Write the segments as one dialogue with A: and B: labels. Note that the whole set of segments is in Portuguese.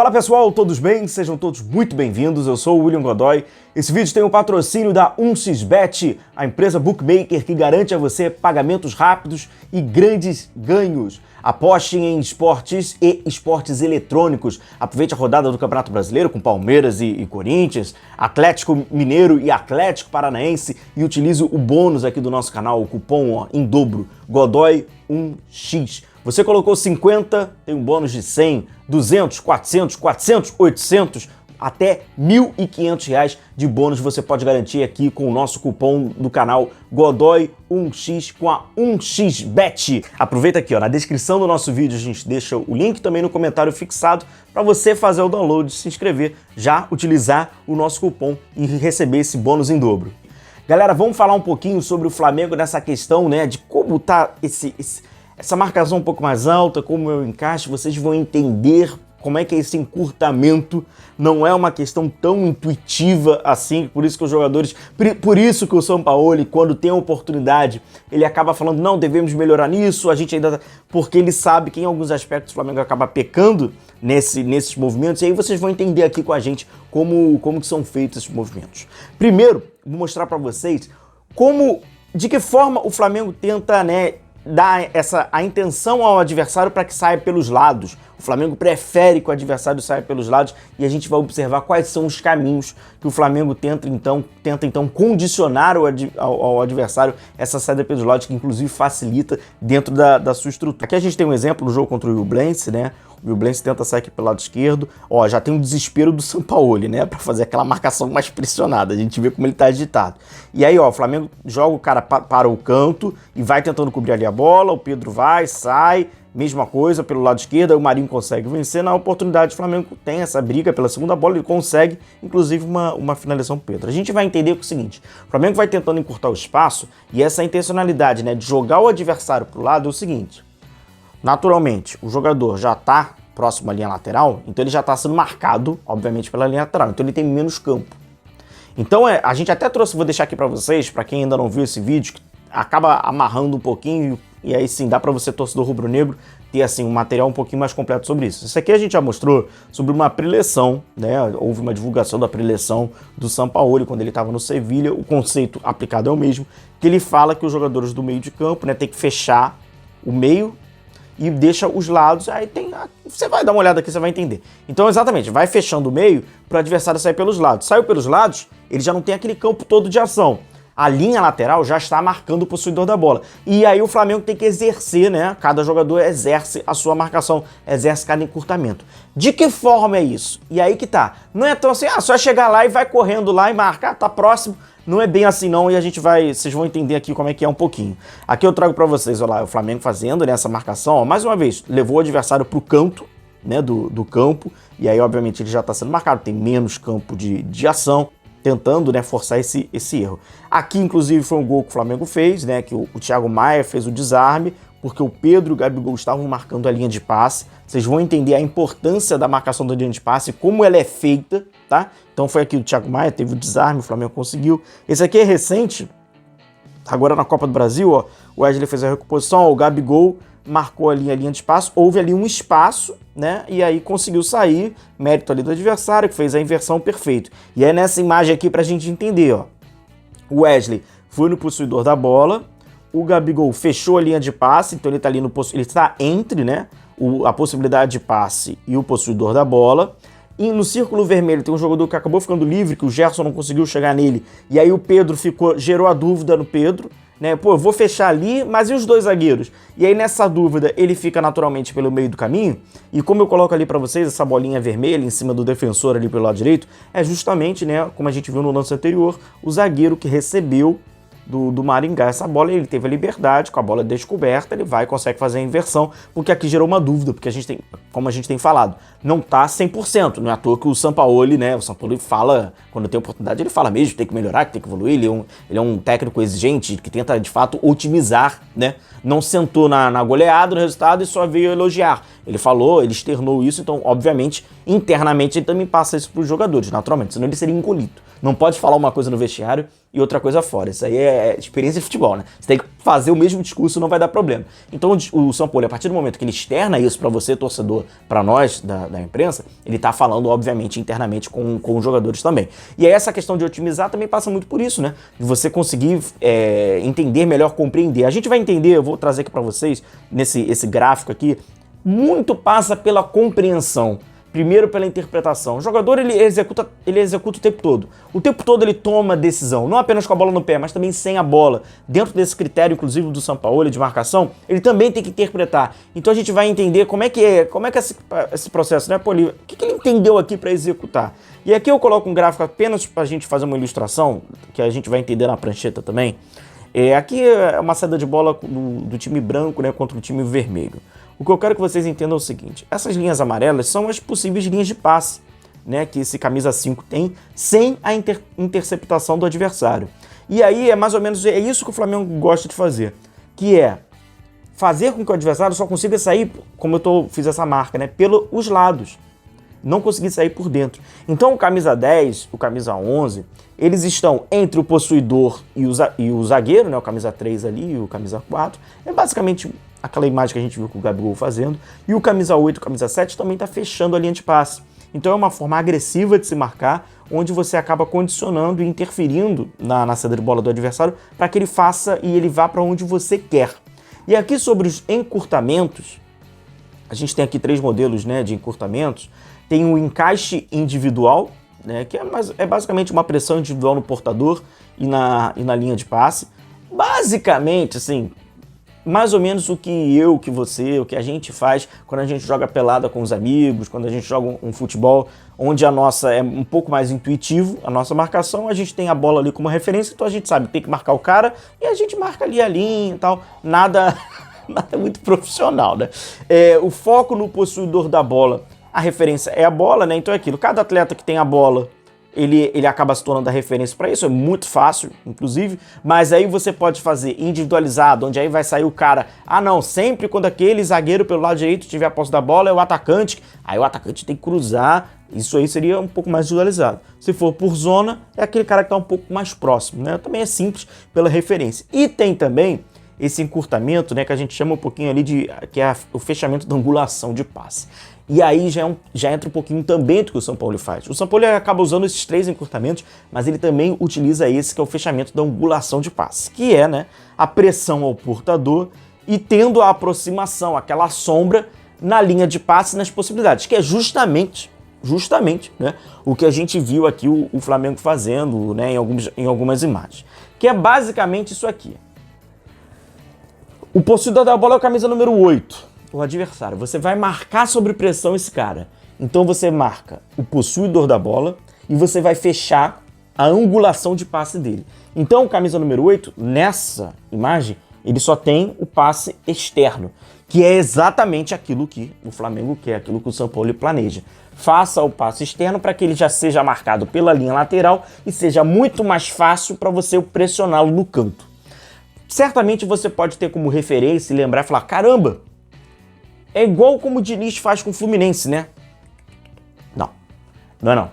A: Fala pessoal, todos bem? Sejam todos muito bem-vindos, eu sou o William Godoy. Esse vídeo tem o patrocínio da 1xBet, a empresa bookmaker que garante a você pagamentos rápidos e grandes ganhos. Aposte em esportes e esportes eletrônicos. Aproveite a rodada do Campeonato Brasileiro com Palmeiras e Corinthians, Atlético Mineiro e Atlético Paranaense e utilize o bônus aqui do nosso canal, o cupom em dobro, Godoy1x. Você colocou 50, tem um bônus de 100, 200, 400, 800, até R$ 1.500 de bônus você pode garantir aqui com o nosso cupom do canal Godoy1x com a 1xBet. Aproveita aqui, na descrição do nosso vídeo a gente deixa o link também no comentário fixado para você fazer o download, se inscrever, já utilizar o nosso cupom e receber esse bônus em dobro. Galera, vamos falar um pouquinho sobre o Flamengo nessa questão, de como tá essa marcação um pouco mais alta, como eu encaixo, vocês vão entender como é que é esse encurtamento. Não é uma questão tão intuitiva assim, por isso que os jogadores, por isso que o Sampaoli, quando tem a oportunidade, ele acaba falando, não, devemos melhorar nisso, a gente ainda... Porque ele sabe que em alguns aspectos o Flamengo acaba pecando nesses movimentos, e aí vocês vão entender aqui com a gente como que são feitos esses movimentos. Primeiro, vou mostrar para vocês de que forma o Flamengo tenta, dar a intenção ao adversário para que saia pelos lados. O Flamengo prefere que o adversário saia pelos lados e a gente vai observar quais são os caminhos que o Flamengo tenta então condicionar ao adversário essa saída pelos lados, que inclusive facilita dentro da sua estrutura. Aqui a gente tem um exemplo no jogo contra o Nublense, O Nublense tenta sair aqui pelo lado esquerdo. Já tem um desespero do Sampaoli, para fazer aquela marcação mais pressionada. A gente vê como ele tá agitado. E aí, o Flamengo joga o cara para o canto e vai tentando cobrir ali a bola. O Pedro vai, sai, mesma coisa pelo lado esquerdo. Aí o Marinho consegue vencer. Na oportunidade, o Flamengo tem essa briga pela segunda bola. Ele consegue, inclusive, uma finalização pro Pedro. A gente vai entender o seguinte: o Flamengo vai tentando encurtar o espaço e essa intencionalidade, de jogar o adversário pro lado é o seguinte. Naturalmente, o jogador já está próximo à linha lateral, então ele já está sendo marcado, obviamente, pela linha lateral, então ele tem menos campo. Então a gente até trouxe, vou deixar aqui para vocês, para quem ainda não viu esse vídeo, que acaba amarrando um pouquinho, e aí sim, dá para você, torcedor rubro-negro, ter assim um material um pouquinho mais completo sobre isso. Isso aqui a gente já mostrou sobre uma preleção, houve uma divulgação da preleção do Sampaoli quando ele estava no Sevilha, o conceito aplicado é o mesmo, que ele fala que os jogadores do meio de campo, tem que fechar o meio, e deixa os lados, aí você vai dar uma olhada aqui, você vai entender. Então, exatamente, vai fechando o meio para o adversário sair pelos lados. Saiu pelos lados, ele já não tem aquele campo todo de ação. A linha lateral já está marcando o possuidor da bola. E aí o Flamengo tem que exercer, cada jogador exerce a sua marcação, exerce cada encurtamento. De que forma é isso? E aí que tá. Não é tão assim, só chegar lá e vai correndo lá e marcar, tá próximo. Não é bem assim não, e vocês vão entender aqui como é que é um pouquinho. Aqui eu trago para vocês, o Flamengo fazendo essa marcação, mais uma vez, levou o adversário pro canto, do campo, e aí obviamente ele já está sendo marcado, tem menos campo de ação, tentando, forçar esse erro. Aqui, inclusive, foi um gol que o Flamengo fez, que o Thiago Maia fez o desarme, porque o Pedro e o Gabigol estavam marcando a linha de passe. Vocês vão entender a importância da marcação da linha de passe, como ela é feita, tá? Então foi aqui o Thiago Maia, teve o desarme, o Flamengo conseguiu. Esse aqui é recente, agora na Copa do Brasil, o Wesley fez a recomposição, o Gabigol marcou ali a linha de passe, houve ali um espaço, e aí conseguiu sair, mérito ali do adversário, que fez a inversão perfeito. E é nessa imagem aqui pra gente entender, o Wesley foi no possuidor da bola, o Gabigol fechou a linha de passe, então ele está ali ele está entre, a possibilidade de passe e o possuidor da bola. E no círculo vermelho tem um jogador que acabou ficando livre, que o Gerson não conseguiu chegar nele, e aí o Pedro gerou a dúvida no Pedro, eu vou fechar ali, mas e os dois zagueiros? E aí nessa dúvida ele fica naturalmente pelo meio do caminho, e como eu coloco ali para vocês, essa bolinha vermelha em cima do defensor ali pelo lado direito, é justamente, como a gente viu no lance anterior, o zagueiro que recebeu do Maringá essa bola, ele teve a liberdade, com a bola descoberta, ele vai e consegue fazer a inversão, porque aqui gerou uma dúvida, porque como a gente tem falado, não tá 100%, não é à toa que o Sampaoli, o Sampaoli fala, quando tem oportunidade, ele fala mesmo, tem que melhorar, que tem que evoluir, ele é um técnico exigente, que tenta, de fato, otimizar, Não sentou na goleada, no resultado, e só veio elogiar. Ele falou, ele externou isso, então, obviamente, internamente ele também passa isso para os jogadores, naturalmente, senão ele seria engolido. Não pode falar uma coisa no vestiário e outra coisa fora. Isso aí é experiência de futebol, né? Você tem que fazer o mesmo discurso, não vai dar problema. Então o São Paulo, a partir do momento que ele externa isso para você, torcedor, para nós da imprensa, ele tá falando, obviamente, internamente com os jogadores também. E aí essa questão de otimizar também passa muito por isso, né? De você conseguir entender melhor, compreender. A gente vai entender, eu vou trazer aqui para vocês, esse gráfico aqui, muito passa pela compreensão. Primeiro pela interpretação. O jogador ele executa o tempo todo. O tempo todo ele toma decisão, não apenas com a bola no pé, mas também sem a bola. Dentro desse critério, inclusive do Sampaoli, de marcação, ele também tem que interpretar. Então a gente vai entender como é que é esse processo, né, Poli? O que ele entendeu aqui para executar? E aqui eu coloco um gráfico apenas para a gente fazer uma ilustração, que a gente vai entender na prancheta também. Aqui é uma saída de bola do time branco, né, contra o time vermelho. O que eu quero que vocês entendam é o seguinte: essas linhas amarelas são as possíveis linhas de passe, né, que esse camisa 5 tem, sem a interceptação do adversário. E aí é mais ou menos isso que o Flamengo gosta de fazer, que é fazer com que o adversário só consiga sair, como eu fiz essa marca, né, pelos lados, não conseguir sair por dentro. Então o camisa 10, o camisa 11, eles estão entre o possuidor e o zagueiro, né, o camisa 3 ali e o camisa 4, é basicamente aquela imagem que a gente viu com o Gabigol fazendo, e o camisa 8 e o camisa 7 também está fechando a linha de passe. Então é uma forma agressiva de se marcar, onde você acaba condicionando e interferindo na saída de bola do adversário para que ele faça e ele vá para onde você quer. E aqui sobre os encurtamentos, a gente tem aqui 3 modelos, né, de encurtamentos. Tem o encaixe individual, né, que é basicamente uma pressão individual no portador e na linha de passe. Basicamente, assim, mais ou menos o que você, o que a gente faz quando a gente joga pelada com os amigos, quando a gente joga um futebol onde a nossa é um pouco mais intuitivo, a nossa marcação, a gente tem a bola ali como referência, então a gente sabe, tem que marcar o cara e a gente marca ali a linha e tal, nada muito profissional, né? O foco no possuidor da bola, a referência é a bola, né? Então é aquilo, cada atleta que tem a bola, ele acaba se tornando a referência para isso, é muito fácil, inclusive, mas aí você pode fazer individualizado, onde aí vai sair o cara, não, sempre quando aquele zagueiro pelo lado direito tiver a posse da bola, é o atacante, aí o atacante tem que cruzar, isso aí seria um pouco mais individualizado. Se for por zona, é aquele cara que está um pouco mais próximo, né? Também é simples pela referência. E tem também esse encurtamento, né, que a gente chama um pouquinho ali que é o fechamento da angulação de passe. E aí já entra um pouquinho também do que o São Paulo faz. O São Paulo acaba usando esses 3 encurtamentos, mas ele também utiliza esse que é o fechamento da angulação de passe, que é, né, a pressão ao portador e tendo a aproximação, aquela sombra na linha de passe, nas possibilidades, que é justamente, né, o que a gente viu aqui o Flamengo fazendo, né, em algumas imagens. Que é basicamente isso aqui. O possuidor da bola é o camisa número 8. O adversário. Você vai marcar sob pressão esse cara. Então você marca o possuidor da bola e você vai fechar a angulação de passe dele. Então o camisa número 8, nessa imagem, ele só tem o passe externo, que é exatamente aquilo que o Flamengo quer, aquilo que o São Paulo planeja. Faça o passe externo para que ele já seja marcado pela linha lateral e seja muito mais fácil para você pressioná-lo no canto. Certamente você pode ter como referência e lembrar e falar, caramba, é igual como o Diniz faz com o Fluminense, né? Não.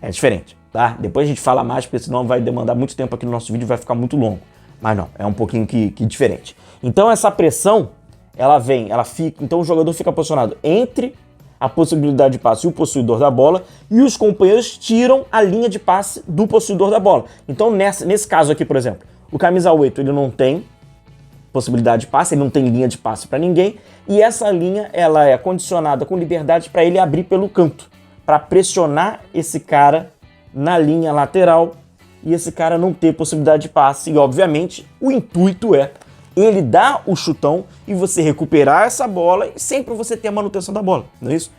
A: É diferente, tá? Depois a gente fala mais, porque senão vai demandar muito tempo aqui no nosso vídeo e vai ficar muito longo. Mas não, é um pouquinho que diferente. Então essa pressão, ela fica, então o jogador fica posicionado entre a possibilidade de passe e o possuidor da bola, e os companheiros tiram a linha de passe do possuidor da bola. Então nesse caso aqui, por exemplo, o camisa 8, ele não tem possibilidade de passe, ele não tem linha de passe para ninguém, e essa linha ela é condicionada com liberdade para ele abrir pelo canto, para pressionar esse cara na linha lateral e esse cara não ter possibilidade de passe. E obviamente o intuito é ele dar o chutão e você recuperar essa bola e sempre você ter a manutenção da bola, não é isso?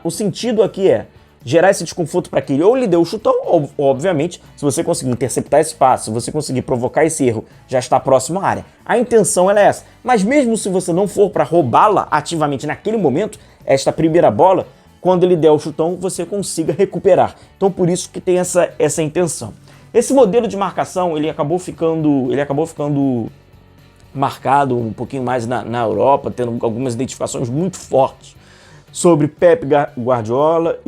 A: O sentido aqui é gerar esse desconforto para que ele ou lhe dê o chutão, ou, obviamente, se você conseguir interceptar esse passe, se você conseguir provocar esse erro, já está próximo à área. A intenção ela é essa. Mas mesmo se você não for para roubá-la ativamente naquele momento, esta primeira bola, quando ele der o chutão, você consiga recuperar. Então por isso que tem essa intenção. Esse modelo de marcação, ele acabou ficando marcado um pouquinho mais na Europa, tendo algumas identificações muito fortes sobre Pep Guardiola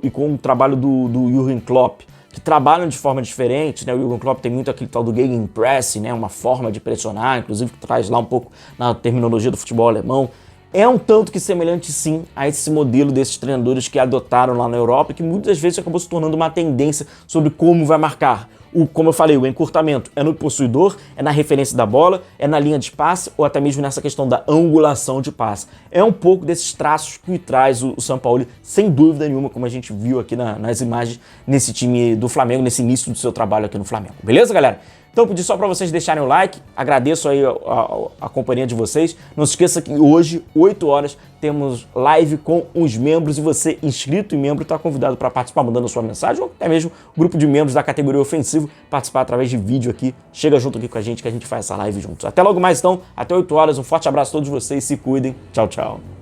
A: e com o trabalho do Jürgen Klopp, que trabalham de forma diferente, né? O Jürgen Klopp tem muito aquele tal do Gegenpressing, né? Uma forma de pressionar, inclusive que traz lá um pouco na terminologia do futebol alemão. É um tanto que semelhante, sim, a esse modelo desses treinadores que adotaram lá na Europa e que muitas vezes acabou se tornando uma tendência sobre como vai marcar. Como eu falei, o encurtamento é no possuidor, é na referência da bola, é na linha de passe ou até mesmo nessa questão da angulação de passe. É um pouco desses traços que traz o Sampaoli, sem dúvida nenhuma, como a gente viu aqui nas imagens, nesse time do Flamengo, nesse início do seu trabalho aqui no Flamengo. Beleza, galera? Então, pedi só para vocês deixarem o like, agradeço aí a companhia de vocês. Não se esqueça que hoje, 8 horas, temos live com os membros e você, inscrito e membro, está convidado para participar, mandando a sua mensagem ou até mesmo o grupo de membros da categoria ofensivo, participar através de vídeo aqui. Chega junto aqui com a gente que a gente faz essa live juntos. Até logo mais então, até 8 horas, um forte abraço a todos vocês, se cuidem, tchau, tchau.